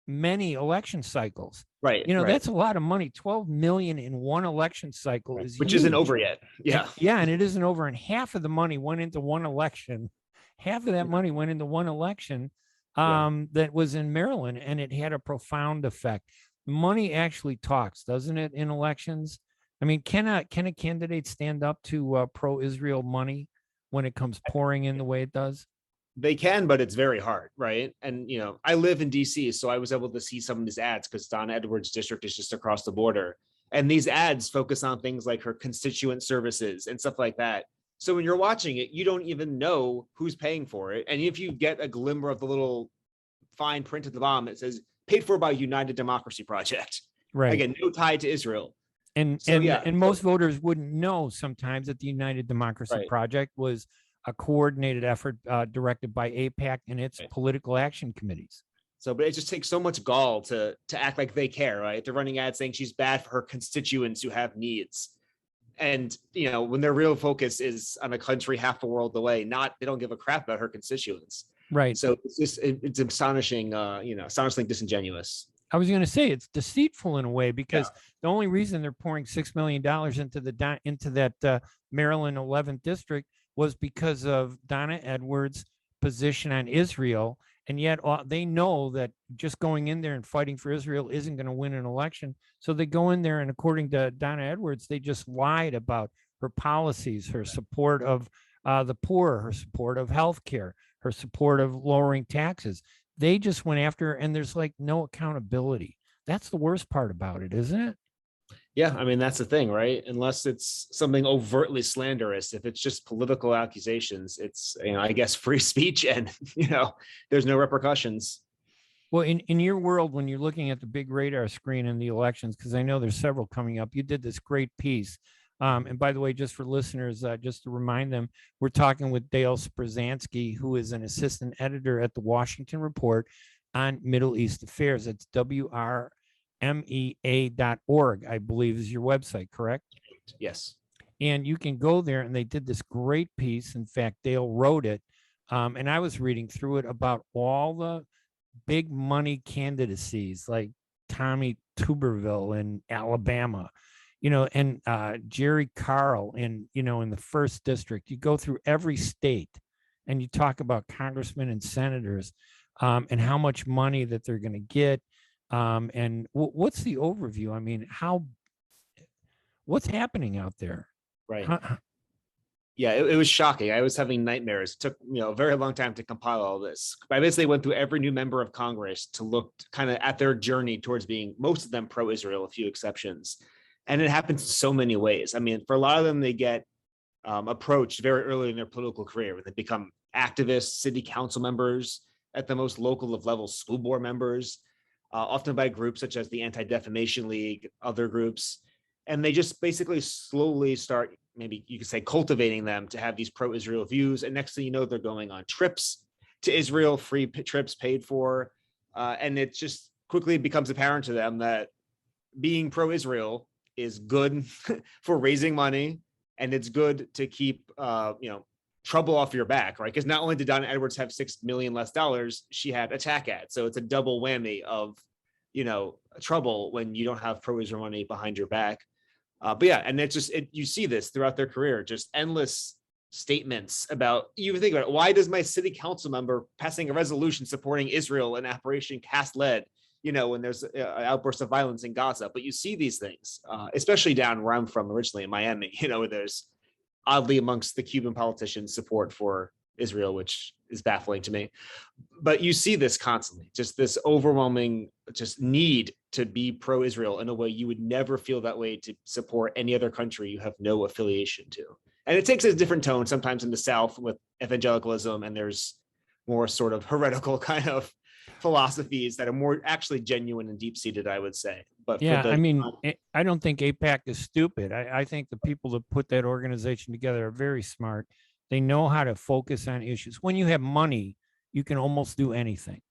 many election cycles. Right. That's a lot of money. 12 million in one election cycle is which huge. Isn't over yet. Yeah. And it isn't over. And half of the money went into one election. Half of that money went into one election that was in Maryland, and it had a profound effect. Money actually talks, doesn't it, in elections? I mean, can a candidate stand up to pro-Israel money when it comes pouring in the way it does? They can, but it's very hard, right? And, I live in DC, so I was able to see some of these ads because Donna Edwards' district is just across the border. And these ads focus on things like her constituent services and stuff like that. So when you're watching it, you don't even know who's paying for it. And if you get a glimmer of the little fine print at the bottom, it says paid for by United Democracy Project. Right. Again, no tie to Israel. And most voters wouldn't know sometimes that the United Democracy Project was a coordinated effort directed by AIPAC and its political action committees. So, but it just takes so much gall to act like they care, right? They're running ads saying she's bad for her constituents who have needs. And, when their real focus is on a country half a world away, they don't give a crap about her constituents. Right. So it's just it's astonishing, astonishingly disingenuous. I was going to say it's deceitful in a way because the only reason they're pouring $6 million into that Maryland 11th district was because of Donna Edwards' position on Israel. And yet they know that just going in there and fighting for Israel isn't going to win an election. So they go in there, and according to Donna Edwards, they just lied about her policies, her support of the poor, her support of healthcare, her support of lowering taxes. They just went after her, and there's like no accountability. That's the worst part about it, isn't it? Yeah, I mean, that's the thing, right? Unless it's something overtly slanderous, if it's just political accusations, it's, I guess, free speech, and, there's no repercussions. Well, in your world, when you're looking at the big radar screen in the elections, because I know there's several coming up, you did this great piece. And by the way, just for listeners, just to remind them, we're talking with Dale Sprusansky, who is an assistant editor at the Washington Report on Middle East Affairs. It's WRMEA.org, I believe is your website, correct? Yes. And you can go there, and they did this great piece. In fact, Dale wrote it. And I was reading through it about all the big money candidacies like Tommy Tuberville in Alabama, and Jerry Carl in the first district. You go through every state and you talk about congressmen and senators and how much money that they're going to get. And what's the overview? I mean, what's happening out there? Right. Yeah, it was shocking. I was having nightmares. It took a very long time to compile all this. I basically went through every new member of Congress to look kind of at their journey towards being, most of them, pro-Israel, a few exceptions. And it happens in so many ways. I mean, for a lot of them, they get approached very early in their political career, when they become activists, city council members, at the most local of levels, school board members, often by groups such as the Anti-Defamation League, other groups. And they just basically slowly start, maybe you could say, cultivating them to have these pro-Israel views. And next thing you know, they're going on trips to Israel, free trips paid for. And it just quickly becomes apparent to them that being pro-Israel is good for raising money, and it's good to keep trouble off your back, right? Because not only did Donna Edwards have $6 million less, she had attack ads, so it's a double whammy of trouble when you don't have pro-Israel money behind your back. But yeah, and it's just you see this throughout their career, just endless statements about, you think about it, why does my city council member passing a resolution supporting Israel and Operation Cast Lead, when there's an outburst of violence in Gaza? But you see these things, especially down where I'm from originally in Miami, where there's oddly amongst the Cuban politicians support for Israel, which is baffling to me. But you see this constantly, just this overwhelming just need to be pro-Israel in a way you would never feel that way to support any other country you have no affiliation to. And it takes a different tone sometimes in the South with evangelicalism, and there's more sort of heretical kind of philosophies that are more actually genuine and deep-seated, I would say. But yeah, I don't think AIPAC is stupid. I think the people that put that organization together are very smart. They know how to focus on issues. When you have money, you can almost do anything.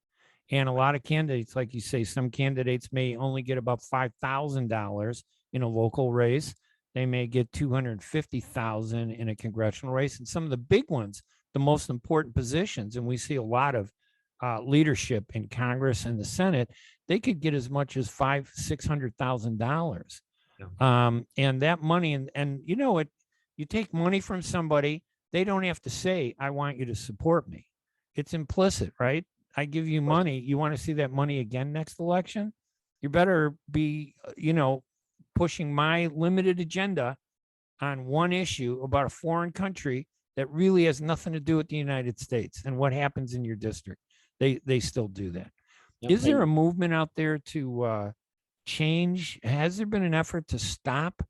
And a lot of candidates, like you say, some candidates may only get about $5,000 in a local race. They may get $250,000 in a congressional race. And some of the big ones, the most important positions, and we see a lot of leadership in Congress and the Senate, they could get as much as $500,000-$600,000. Yeah. And that money, and you take money from somebody, they don't have to say, I want you to support me. It's implicit, right? I give you money. You want to see that money again next election? You better be, pushing my limited agenda on one issue about a foreign country that really has nothing to do with the United States and what happens in your district. They still do that. Yep. Is there a movement out there to change? Has there been an effort to stop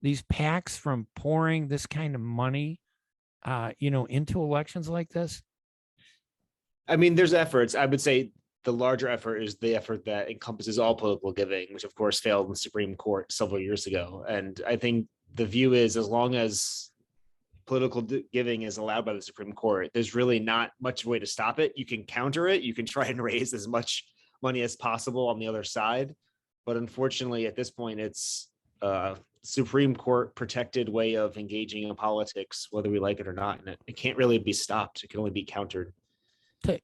these PACs from pouring this kind of money, into elections like this? I mean, there's efforts. I would say the larger effort is the effort that encompasses all political giving, which of course failed in the Supreme Court several years ago. And I think the view is, as long as political giving is allowed by the Supreme Court, there's really not much way to stop it. You can counter it. You can try and raise as much money as possible on the other side. But unfortunately, at this point, it's a Supreme Court protected way of engaging in politics, whether we like it or not. And it can't really be stopped. It can only be countered.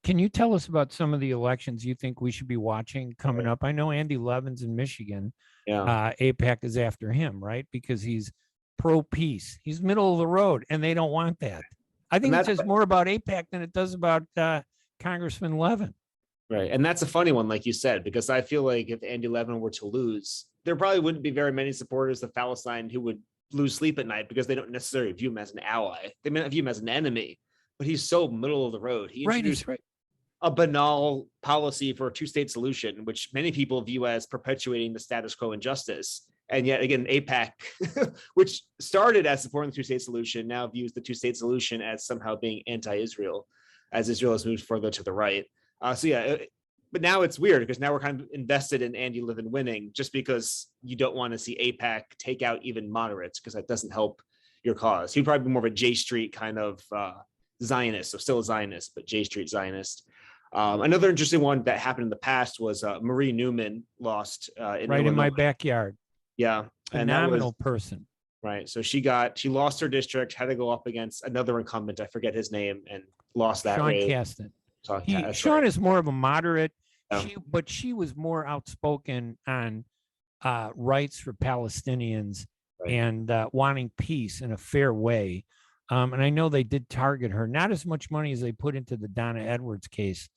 Can you tell us about some of the elections you think we should be watching coming up? I know Andy Levin's in Michigan. Yeah. AIPAC is after him, right? Because he's pro-peace. He's middle of the road, and they don't want that. I think it says more about AIPAC than it does about Congressman Levin. Right. And that's a funny one, like you said, because I feel like if Andy Levin were to lose, there probably wouldn't be very many supporters of Palestine who would lose sleep at night because they don't necessarily view him as an ally. They may not view him as an enemy, but he's so middle of the road. He introduced a banal policy for a two-state solution, which many people view as perpetuating the status quo injustice. And yet again, AIPAC, which started as supporting the two-state solution, now views the two-state solution as somehow being anti-Israel, as Israel has moved further to the right. But now it's weird because now we're kind of invested in Andy Levin winning just because you don't want to see AIPAC take out even moderates because that doesn't help your cause. He'd probably be more of a J Street kind of Zionist, so still a Zionist, but J Street Zionist. Another interesting one that happened in the past was Marie Newman lost in Illinois. In my backyard. Yeah. Phenomenal person. Right. So she lost her district, had to go up against another incumbent. I forget his name, and lost that. Sean Casten. Sean is more of a moderate, but she was more outspoken on rights for Palestinians and wanting peace in a fair way. And I know they did target her, not as much money as they put into the Donna Edwards case,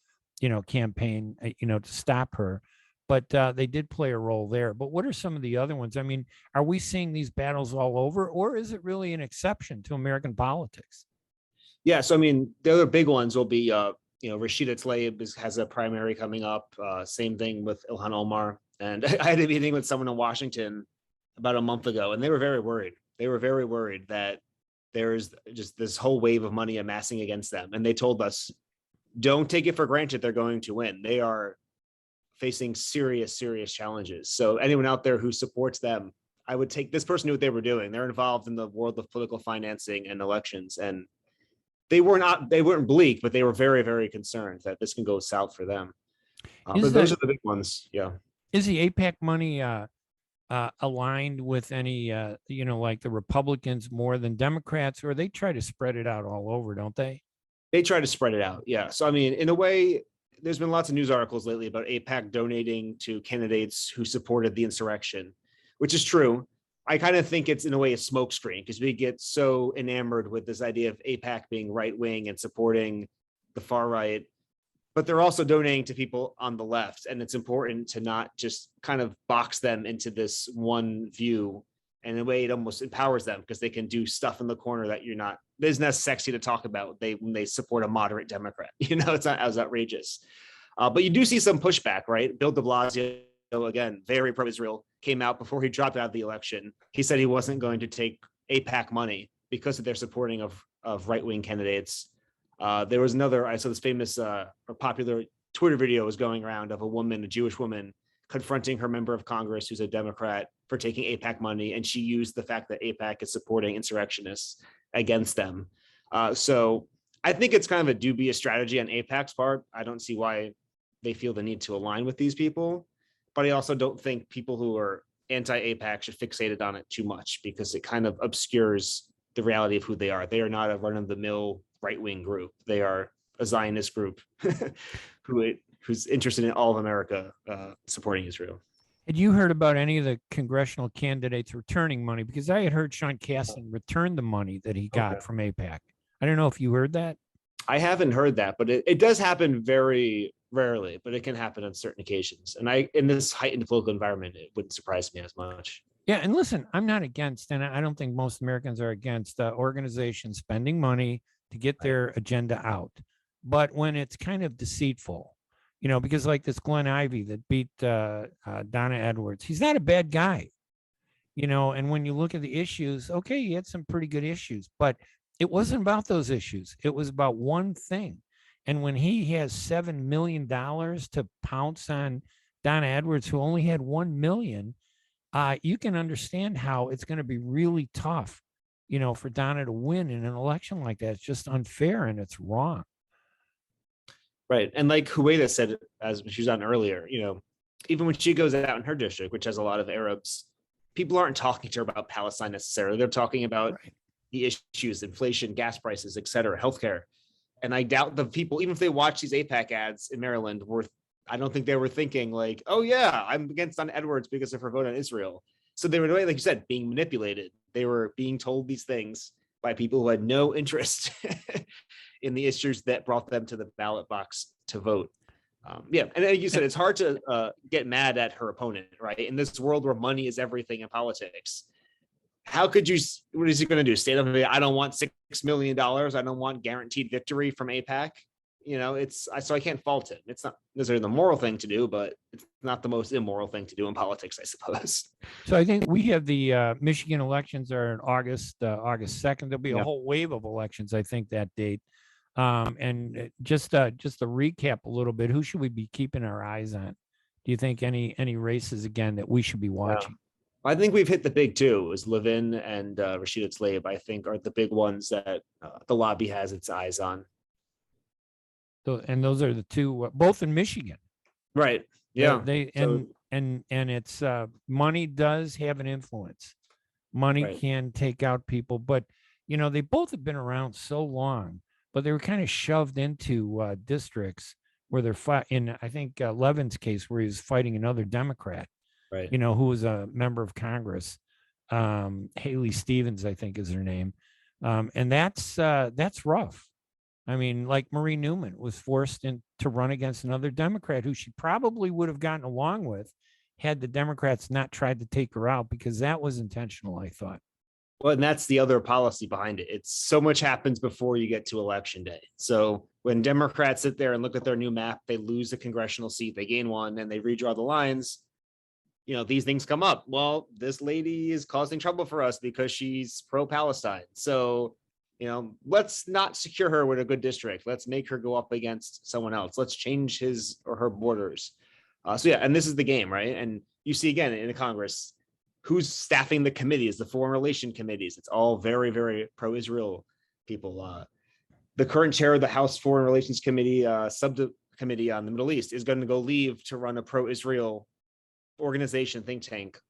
campaign, to stop her. But they did play a role there. But what are some of the other ones? I mean, are we seeing these battles all over, or is it really an exception to American politics? Yeah. So, I mean, the other big ones will be, Rashida Tlaib has a primary coming up. Same thing with Ilhan Omar. And I had a meeting with someone in Washington about a month ago, and they were very worried. They were very worried that there's just this whole wave of money amassing against them. And they told us, don't take it for granted they're going to win. They are facing serious, serious challenges. So anyone out there who supports them, I would take this person knew what they were doing. They're involved in the world of political financing and elections. And they weren't bleak, but they were very, very concerned that this can go south for them. But those are the big ones. Yeah. Is the AIPAC money aligned with any, like the Republicans more than Democrats, or they try to spread it out all over, don't they? They try to spread it out. Yeah. So, I mean, in a way, there's been lots of news articles lately about AIPAC donating to candidates who supported the insurrection, which is true. I kind of think it's in a way a smokescreen because we get so enamored with this idea of AIPAC being right wing and supporting the far right, but they're also donating to people on the left. And it's important to not just kind of box them into this one view. And in a way, it almost empowers them because they can do stuff in the corner that isn't as sexy to talk about when they support a moderate Democrat. It's not as outrageous. But you do see some pushback, right? Bill de Blasio, again, very pro-Israel, came out before he dropped out of the election. He said he wasn't going to take AIPAC money because of their supporting of right-wing candidates. There was I saw this famous or popular Twitter video was going around of a Jewish woman, confronting her member of Congress who's a Democrat for taking AIPAC money. And she used the fact that AIPAC is supporting insurrectionists against them. So I think it's kind of a dubious strategy on AIPAC's part. I don't see why they feel the need to align with these people. But I also don't think people who are anti-AIPAC should fixate on it too much because it kind of obscures the reality of who they are. They are not a run-of-the-mill right-wing group. They are a Zionist group who's interested in all of America supporting Israel. Had you heard about any of the congressional candidates returning money? Because I had heard Sean Casten return the money that he got from AIPAC. I don't know if you heard that. I haven't heard that, but it does happen very rarely, but it can happen on certain occasions. And in this heightened political environment, it wouldn't surprise me as much. Yeah. And listen, I'm not against, and I don't think most Americans are against organizations spending money to get their agenda out. But when it's kind of deceitful, because like this Glenn Ivey that beat Donna Edwards, he's not a bad guy, and when you look at the issues, okay, he had some pretty good issues, but it wasn't about those issues. It was about one thing. And when he has $7 million to pounce on Donna Edwards, who only had 1 million, you can understand how it's going to be really tough, for Donna to win in an election like that. It's just unfair and it's wrong. Right. And like Huwaida said, as she was on earlier, even when she goes out in her district, which has a lot of Arabs, people aren't talking to her about Palestine necessarily. They're talking about the issues, inflation, gas prices, et cetera, healthcare. And I doubt the people, even if they watch these AIPAC ads in Maryland, I don't think they were thinking like, oh yeah, I'm against Donna Edwards because of her vote on Israel. So they were, like you said, being manipulated. They were being told these things by people who had no interest in the issues that brought them to the ballot box to vote. Yeah, and like you said, it's hard to get mad at her opponent, right? In this world where money is everything in politics, how could you? What is he going to do? Stand up and say, "I don't want $6 million. I don't want guaranteed victory from AIPAC." You know, so I can't fault him. It's not necessarily the moral thing to do, but it's not the most immoral thing to do in politics, I suppose. So I think we have the Michigan elections are in August 2nd. There'll be a whole wave of elections, I think, that date. And just to recap a little bit, who should we be keeping our eyes on? Do you think any races again that we should be watching? I think we've hit the big two, is Levin and Rashida Tlaib, I think, are the big ones that the lobby has its eyes on. So, and those are the two, both in Michigan. Right. Yeah. And it's money does have an influence. Money can take out people, but they both have been around so long, but they were kind of shoved into districts where they're fighting. I think Levin's case, where he was fighting another Democrat, right? Who was a member of Congress. Haley Stevens, I think, is her name, and that's rough. I mean, like Marie Newman was forced to run against another Democrat who she probably would have gotten along with had the Democrats not tried to take her out, because that was intentional, I thought. Well, and that's the other policy behind it. It's so much happens before you get to election day. So when Democrats sit there and look at their new map, they lose a congressional seat, they gain one, and they redraw the lines. These things come up. Well, this lady is causing trouble for us because she's pro-Palestine. So, let's not secure her with a good district. Let's make her go up against someone else. Let's change his or her borders. And this is the game, right? And you see again in the Congress, who's staffing the committees, the foreign relation committees. It's all very, very pro-Israel people. The current chair of the House Foreign Relations Committee, subcommittee on the Middle East, is going to go leave to run a pro-Israel organization think tank,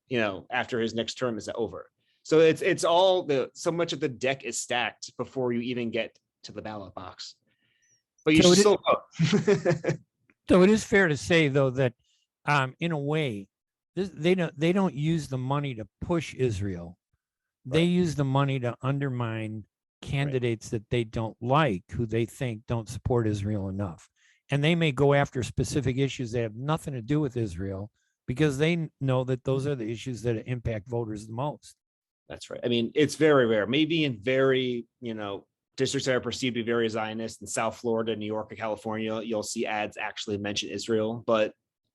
after his next term is over. So it's all so much of the deck is stacked before you even get to the ballot box. But you should still vote. So it is fair to say, though, that in a way, they don't use the money to push Israel. They use the money to undermine candidates that they don't like, who they think don't support Israel enough. And they may go after specific issues that have nothing to do with Israel, because they know that those are the issues that impact voters the most. That's right. I mean, it's very rare. Maybe in very, districts that are perceived to be very Zionist in South Florida, New York, or California, you'll see ads actually mention Israel. But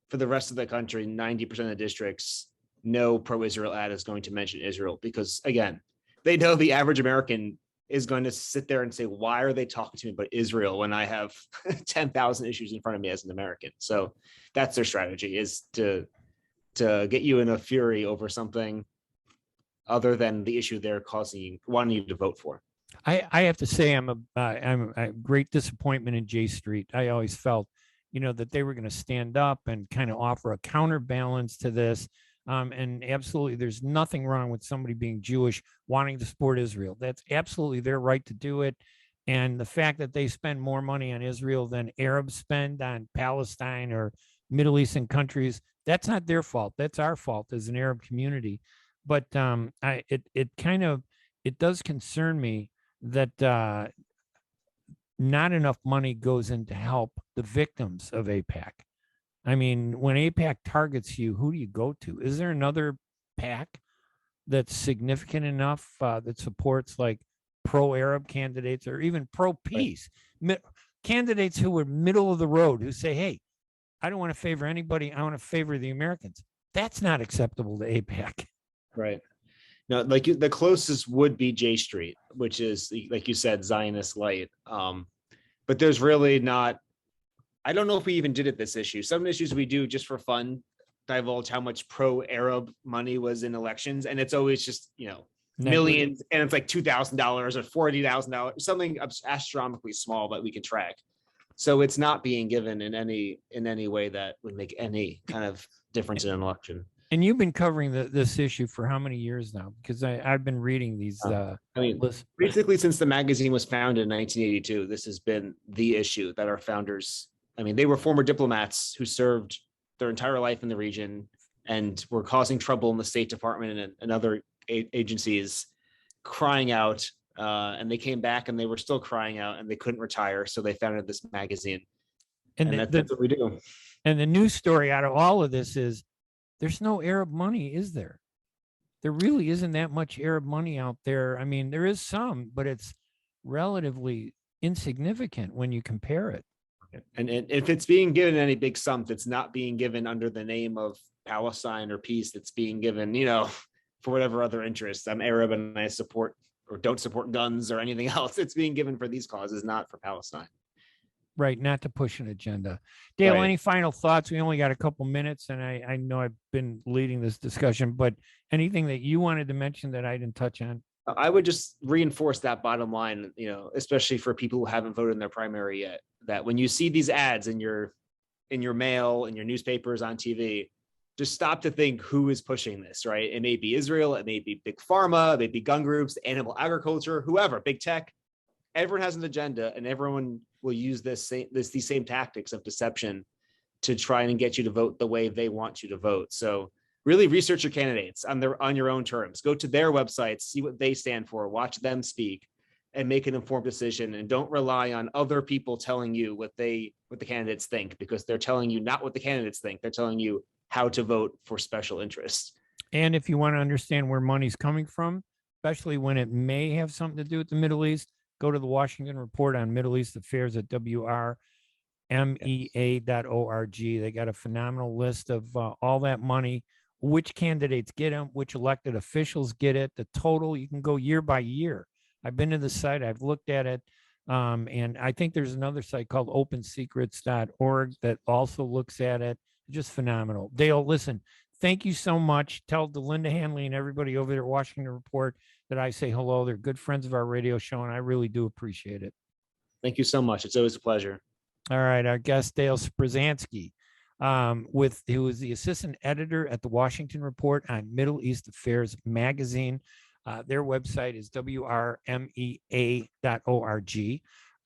for the rest of the country, 90% of the districts, no pro-Israel ad is going to mention Israel, because, again, they know the average American is going to sit there and say, why are they talking to me about Israel when I have 10,000 issues in front of me as an American? So that's their strategy, is to get you in a fury over something other than the issue they're wanting you to vote for. I have to say, I'm a great disappointment in J Street. I always felt, that they were going to stand up and kind of offer a counterbalance to this. And absolutely, there's nothing wrong with somebody being Jewish wanting to support Israel. That's absolutely their right to do it. And the fact that they spend more money on Israel than Arabs spend on Palestine or Middle Eastern countries, that's not their fault. That's our fault as an Arab community. But it does concern me that not enough money goes in to help the victims of AIPAC. I mean, when AIPAC targets you, who do you go to? Is there another PAC that's significant enough that supports like pro-Arab candidates or even pro-peace candidates who are middle of the road, who say, hey, I don't want to favor anybody. I want to favor the Americans. That's not acceptable to AIPAC. Right. No, like the closest would be J Street, which is, like you said, Zionist light. But there's really not, I don't know if we even did it this issue. Some issues we do just for fun, divulge how much pro-Arab money was in elections. And it's always just, millions, and it's like $2,000 or $40,000, something astronomically small that we can track. So it's not being given in any way that would make any kind of difference in an election. And you've been covering this issue for how many years now? Because I've been reading these. I mean, lists. basically since the magazine was founded in 1982, this has been the issue that our founders, I mean, they were former diplomats who served their entire life in the region and were causing trouble in the State Department and other agencies, crying out. And they came back and they were still crying out and they couldn't retire. So they founded this magazine. And that's what we do. And the news story out of all of this is there's no Arab money, is there? There really isn't that much Arab money out there. I mean, there is some, but it's relatively insignificant when you compare it. And if it's being given any big sums, it's not being given under the name of Palestine or peace. It's being given, you know, for whatever other interests. I'm Arab and I support or don't support guns or anything else. It's being given for these causes, not for Palestine. Right, not to push an agenda. Dale, Right. Any final thoughts? We only got a couple minutes, and I know I've been leading this discussion, but anything that you wanted to mention that I didn't touch on? I would just reinforce that bottom line, you know, especially for people who haven't voted in their primary yet, that when you see these ads in your mail, in your newspapers, on TV, just stop to think who is pushing this, right? It may be Israel, it may be big pharma, it may be gun groups, animal agriculture, whoever, big tech. Everyone has an agenda, and everyone will use these same tactics of deception to try and get you to vote the way they want you to vote. So really research your candidates on your own terms. Go to their websites, see what they stand for, watch them speak, and make an informed decision. And don't rely on other people telling you what the candidates think, because they're telling you not what the candidates think. They're telling you how to vote for special interests. And if you want to understand where money's coming from, especially when it may have something to do with the Middle East, go to the Washington Report on Middle East Affairs at WRMEA.org. They got a phenomenal list of all that money, which candidates get them, which elected officials get it, the total. You can go year by year. I've been to the site. I've looked at it. And I think there's another site called opensecrets.org that also looks at it. Just phenomenal. Dale, listen, thank you so much. Tell Delinda Hanley and everybody over there at Washington Report that I say hello. They're good friends of our radio show, and I really do appreciate it. Thank you so much. It's always a pleasure. All right. Our guest, Dale Sprusansky, who is the assistant editor at the Washington Report on Middle East Affairs magazine. Their website is WRMEA.org.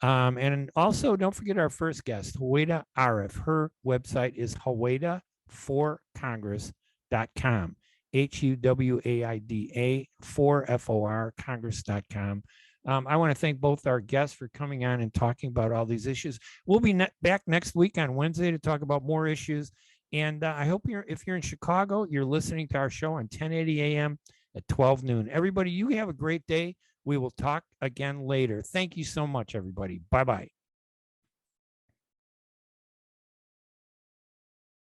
And also, don't forget our first guest, Huwaida Arraf. Her website is HuwaidaForCongress.com. HUWAIDA 4FOR Congress.com. I want to thank both our guests for coming on and talking about all these issues. We'll be back next week on Wednesday to talk about more issues. And I hope if you're in Chicago, you're listening to our show on 1080 a.m. at 12 noon. Everybody, you have a great day. We will talk again later. Thank you so much, everybody. Bye-bye.